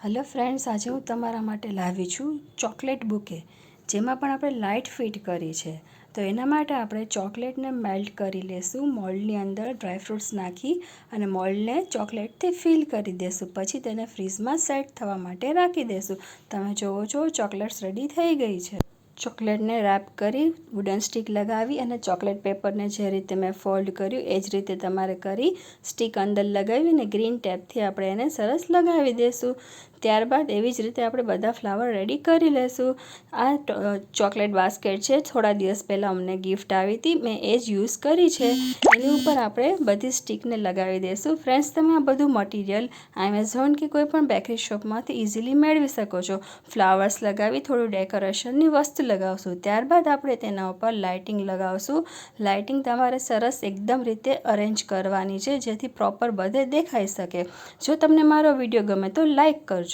Hello friends, આજે હું તમારા માટે લાવી છું ચોકલેટ બુકે, જેમાં પણ આપણે લાઇટ ફિટ કરી છે. તો એના માટે આપણે ચોકલેટને મેલ્ટ કરી લેશું, મોલ્ડની અંદર ડ્રાયફ્રૂટ્સ નાખી અને મોલ્ડને ચોકલેટથી ફિલ કરી દેશું. પછી તેને ફ્રીઝમાં સેટ થવા માટે રાખી દેશું. તમે જુઓ છો, ચોકલેટ્સ રેડી થઈ ગઈ છે. ચોકલેટને રેપ કરી વુડન સ્ટિક લગાવી અને ચોકલેટ પેપરને જે રીતે મેં ફોલ્ડ કર્યું એ જ રીતે તમારે કરી સ્ટિક અંદર લગાવી અને ગ્રીન ટેપથી આપણે એને સરસ લગાવી દઈશું. ત્યારબાદ એવી જ રીતે આપણે બધા ફ્લાવર રેડી કરી લઈશું. આ ચોકલેટ બાસ્કેટ છે, થોડા દિવસ પહેલાં અમને ગિફ્ટ આવી હતી, મેં એ જ યુઝ કરી છે. એની ઉપર આપણે બધી સ્ટિકને લગાવી દઈશું. ફ્રેન્ડ્સ, તમે આ બધું મટીરિયલ એમેઝોન કે કોઈ પણ બેકરી શોપમાંથી ઇઝીલી મેળવી શકો છો. ફ્લાવર્સ લગાવી થોડું ડેકોરેશનની વસ્તુ લગાવશું. ત્યારબાદ આપણે તેના ઉપર લાઇટિંગ લગાવશું. લાઇટિંગ તમારે સરસ એકદમ રીતે અરેન્જ કરવાની છે, જેથી પ્રોપર બધે દેખાઈ શકે. જો તમને મારો વિડીયો ગમે તો લાઈક કરજો.